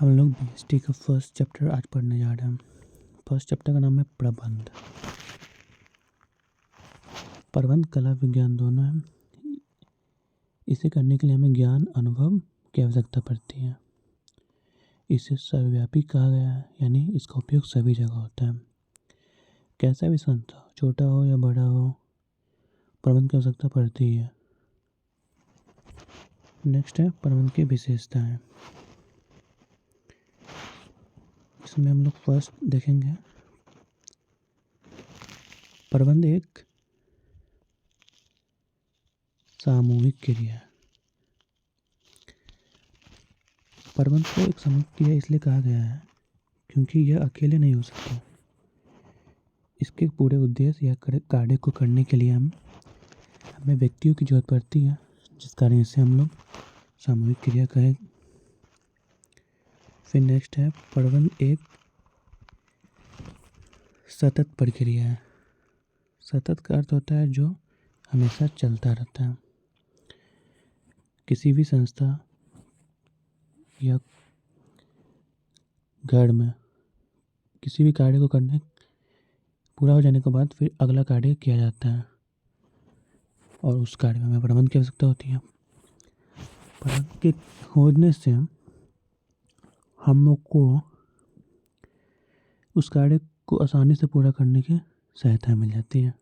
हम लोग बीएसटी का फर्स्ट चैप्टर आज पढ़ने जा रहे हैं। फर्स्ट चैप्टर का नाम है प्रबंध। प्रबंध कला विज्ञान दोनों है। इसे करने के लिए हमें ज्ञान अनुभव की आवश्यकता पड़ती है। इसे सर्वव्यापी कहा गया है, यानी इसका उपयोग सभी जगह होता है। कैसा भी संस्था छोटा हो या बड़ा हो, प्रबंध की आवश्यकता पड़ती है। नेक्स्ट है प्रबंध की विशेषताएं। इसमें हम लोग फर्स्ट देखेंगे प्रबंध एक सामूहिक क्रिया है। प्रबंध को एक सामूहिक क्रिया इसलिए कहा गया है क्योंकि यह अकेले नहीं हो सकता। इसके पूरे उद्देश्य या कार्य को करने के लिए हमें व्यक्तियों की जरूरत पड़ती है, जिस कारण इसे हम लोग सामूहिक क्रिया कहें। फिर नेक्स्ट है प्रबंध एक सतत प्रक्रिया है। सतत का अर्थ होता है जो हमेशा चलता रहता है। किसी भी संस्था या घर में किसी भी कार्य को करने पूरा हो जाने के बाद फिर अगला कार्य किया जाता है और उस कार्य में हमें प्रबंध की आवश्यकता होती है। प्रबंध के होने से हम लोग को उस कार्य को आसानी से पूरा करने की सहायता मिल जाती है,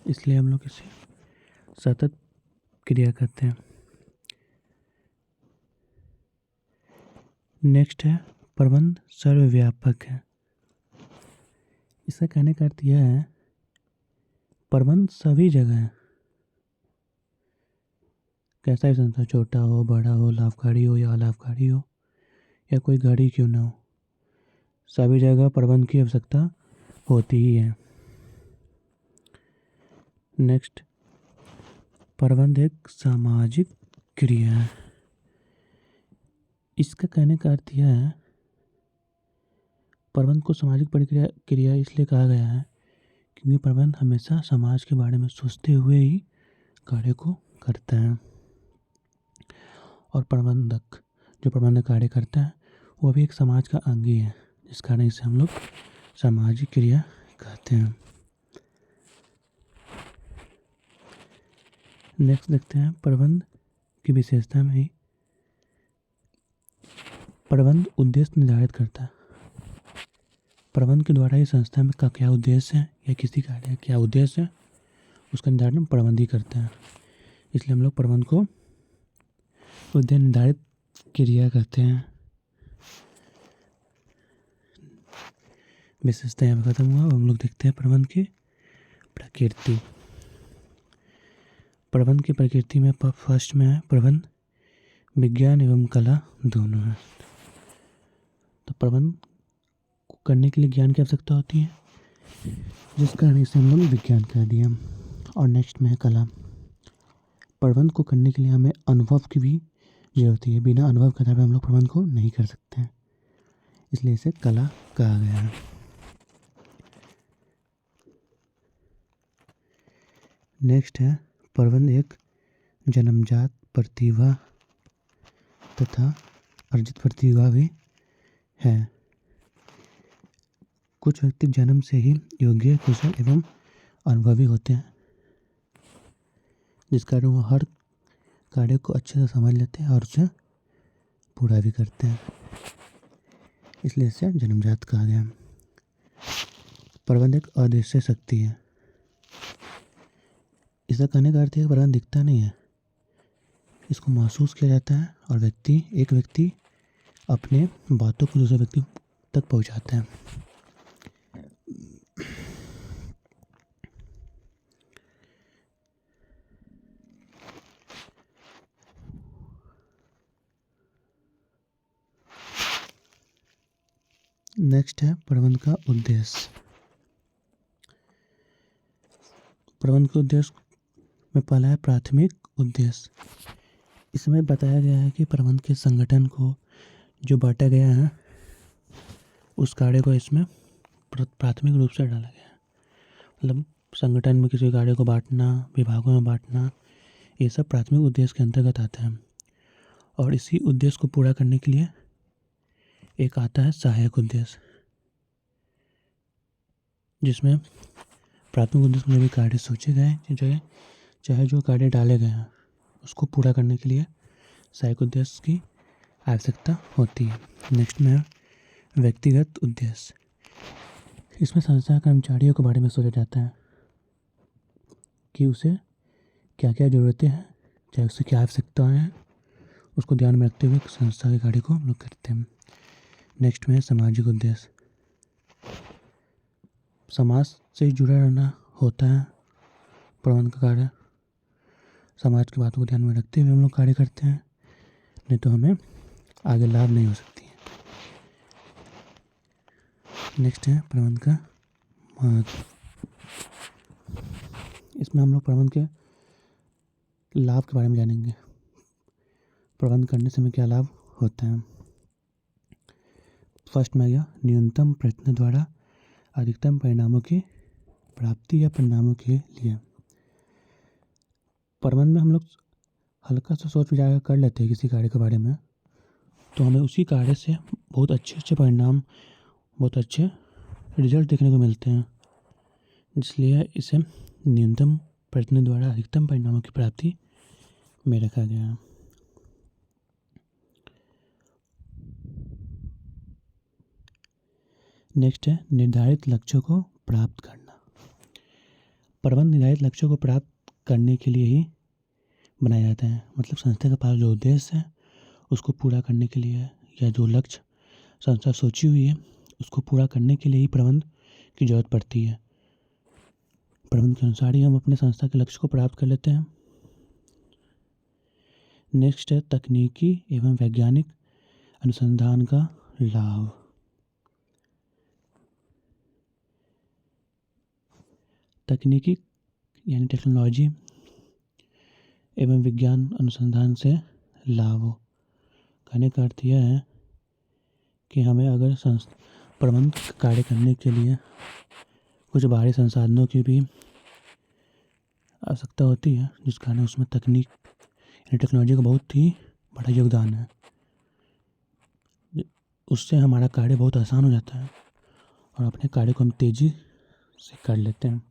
इसलिए हम लोग इसे सतत क्रिया करते हैं। नेक्स्ट है प्रबंध सर्वव्यापक है। इसका कहने का अर्थ यह है प्रबंध सभी जगह है। कैसा भी संस्था छोटा हो बड़ा हो, लाभकारी हो या अलाभकारी हो या कोई गाड़ी क्यों ना हो, सभी जगह प्रबंध की आवश्यकता होती ही है। नेक्स्ट प्रबंध एक सामाजिक क्रिया है। इसका कहने का अर्थ यह है प्रबंध को सामाजिक क्रिया इसलिए कहा गया है क्योंकि प्रबंध हमेशा समाज के बारे में सोचते हुए ही कार्य को करता है और प्रबंधक जो प्रबंध कार्य करता है वो भी एक समाज का अंग ही है, जिस कारण इसे हम लोग सामाजिक क्रिया कहते हैं। नेक्स्ट देखते हैं प्रबंध की विशेषता में ही प्रबंध उद्देश्य निर्धारित करता है। प्रबंध के द्वारा ही संस्था में का क्या उद्देश्य है या किसी कार्य का क्या उद्देश्य है उसका निर्धारण प्रबंध ही करता है, इसलिए हम लोग प्रबंध को उद्देश्य निर्धारित क्रिया कहते हैं। विशेषता यहाँ पर खत्म हुआ। अब हम लोग देखते हैं प्रबंध की प्रकृति। प्रबंध की प्रकृति में फर्स्ट में है प्रबंध विज्ञान एवं कला दोनों है। तो प्रबंध को करने के लिए ज्ञान की आवश्यकता होती है, जिस कारण इसे हम लोग विज्ञान कह दिया। और नेक्स्ट में है कला। प्रबंध को करने के लिए हमें अनुभव की भी जरूरत है। बिना अनुभव के आधार पर हम लोग प्रबंध को नहीं कर सकते हैं, इसलिए इसे कला कहा गया है। नेक्स्ट है प्रबंध एक जन्मजात प्रतिभा तथा अर्जित प्रतिभा भी है। कुछ व्यक्ति जन्म से ही योग्य, कुशल एवं अनुभवी होते हैं, जिस कारण वो हर कार्य को अच्छे से समझ लेते हैं और उसे पूरा भी करते हैं, इसलिए इसे जन्मजात कहा गया। प्रबंध एक अदृश्य शक्ति है। इसका कहने का अर्थ है प्रबंध दिखता नहीं है, इसको महसूस किया जाता है और एक व्यक्ति अपने बातों को दूसरे व्यक्ति तक पहुंचाता है। नेक्स्ट है प्रबंध का उद्देश्य। प्रबंध के उद्देश्य में पहला है प्राथमिक उद्देश्य। इसमें बताया गया है कि प्रबंध के संगठन को जो बांटा गया है उस कार्य को इसमें प्राथमिक रूप से डाला गया है। मतलब संगठन में किसी कार्य को बांटना, विभागों में बांटना, ये सब प्राथमिक उद्देश्य के अंतर्गत आता है। और इसी उद्देश्य को पूरा करने के लिए एक आता है सहायक उद्देश्य, जिसमें प्राथमिक उद्देश्य में भी कार्य सोचे गए चाहे जो कार्य डाले गए हैं उसको पूरा करने के लिए सहायक उद्देश्य की आवश्यकता होती है। नेक्स्ट में है व्यक्तिगत उद्देश्य। इसमें संस्था कर्मचारियों के बारे में सोचा जाता है कि उसे क्या क्या ज़रूरतें हैं, चाहे उससे क्या आवश्यकताएं हैं, उसको ध्यान में रखते हुए संस्था के कार्य को हम लोग करते हैं। नेक्स्ट में है सामाजिक उद्देश्य। समाज से जुड़ा रहना होता है प्रबंधन का कार्य। समाज की बातों को ध्यान में रखते हुए हम लोग कार्य करते हैं, नहीं तो हमें आगे लाभ नहीं हो सकती है। नेक्स्ट है प्रबंधन का महत्व। इसमें हम लोग प्रबंधन के लाभ के बारे में जानेंगे। प्रबंधन करने से हमें क्या लाभ होता है। फर्स्ट में गया न्यूनतम प्रयत्न द्वारा अधिकतम परिणामों की प्राप्ति या परिणामों के लिए। प्रबंधन में हम लोग हल्का सा सोच विचार कर लेते हैं किसी कार्य के बारे में, तो हमें उसी कार्य से बहुत अच्छे परिणाम, बहुत अच्छे रिजल्ट देखने को मिलते हैं। इसलिए इसे न्यूनतम प्रयत्न द्वारा अधिकतम परिणामों की प्राप्ति में रखा गया है। नेक्स्ट है निर्धारित लक्ष्यों को प्राप्त करना। प्रबंधन निर्धारित लक्ष्यों को प्राप्त करने के लिए ही बनाया जाता है। मतलब संस्था के पास जो उद्देश्य है उसको पूरा करने के लिए, या जो लक्ष्य संस्था सोची हुई है उसको पूरा करने के लिए ही प्रबंधन की जरूरत पड़ती है। प्रबंधन के अनुसार ही हम अपने संस्था के लक्ष्य को प्राप्त कर लेते हैं। नेक्स्ट है तकनीकी एवं वैज्ञानिक अनुसंधान का लाभ। तकनीकी यानी टेक्नोलॉजी एवं विज्ञान अनुसंधान से लाभ हो। कहने का अर्थ यह है कि हमें अगर प्रबंधन कार्य करने के लिए कुछ बाहरी संसाधनों की भी आवश्यकता होती है, जिस कारण उसमें तकनीक यानी टेक्नोलॉजी का बहुत ही बड़ा योगदान है। उससे हमारा कार्य बहुत आसान हो जाता है और अपने कार्य को हम तेज़ी से कर लेते हैं।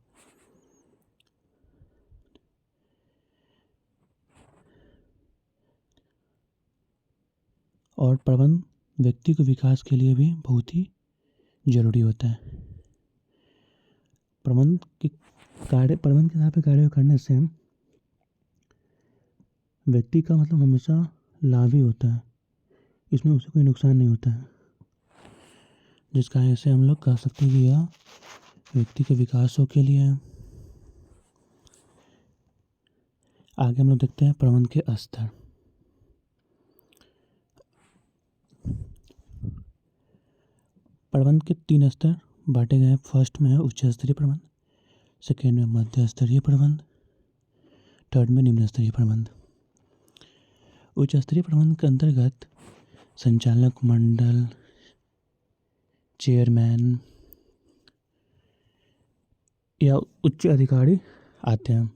और प्रबंधन व्यक्ति के विकास के लिए भी बहुत ही ज़रूरी होता है। प्रबंधन के आधार पर कार्य करने से व्यक्ति का मतलब हमेशा लाभ ही होता है, इसमें उसे कोई नुकसान नहीं होता है, जिस कारण से हम लोग कह सकते हैं कि यह व्यक्ति के विकासों के लिए है। आगे हम लोग देखते हैं प्रबंधन के स्तर। प्रबंधन के 3 स्तर बांटे गए हैं। फर्स्ट में है उच्च स्तरीय प्रबंधन, सेकेंड में मध्य स्तरीय प्रबंधन, थर्ड में निम्न स्तरीय प्रबंधन। उच्च स्तरीय प्रबंधन के अंतर्गत संचालक मंडल, चेयरमैन या उच्च अधिकारी आते हैं।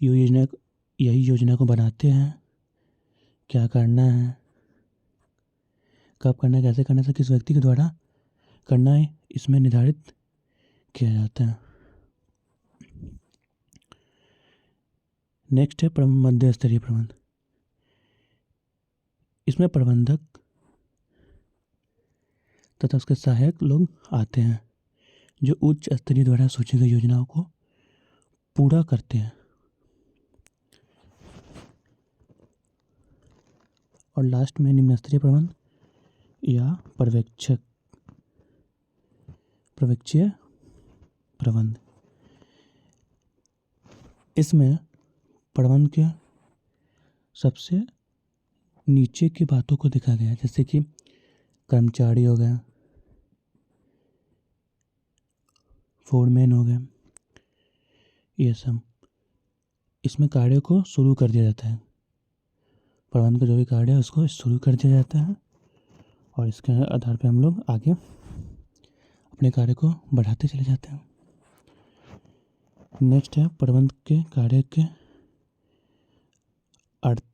यही योजना को बनाते हैं, क्या करना है, कब करना है, कैसे करना है, किस व्यक्ति के द्वारा करना है, इसमें निर्धारित किया जाता है। नेक्स्ट है मध्य स्तरीय प्रबंधन। इसमें प्रबंधक तथा उसके सहायक लोग आते हैं जो उच्च स्तरीय द्वारा सोची गई योजनाओं को पूरा करते हैं। और लास्ट में निम्न स्तरीय प्रबंधन या पर्यवेक्षीय प्रबंध। इसमें प्रबंधन के सबसे नीचे की बातों को देखा गया है, जैसे कि कर्मचारी हो गया, फोरमैन हो गया, ये सब। इसमें कार्य को शुरू कर दिया जाता है। प्रबंधन का जो भी कार्य है उसको शुरू कर दिया जाता है और इसके आधार पर हम लोग आगे अपने कार्य को बढ़ाते चले जाते हैं। नेक्स्ट है प्रबंधन के कार्य के अर्थ।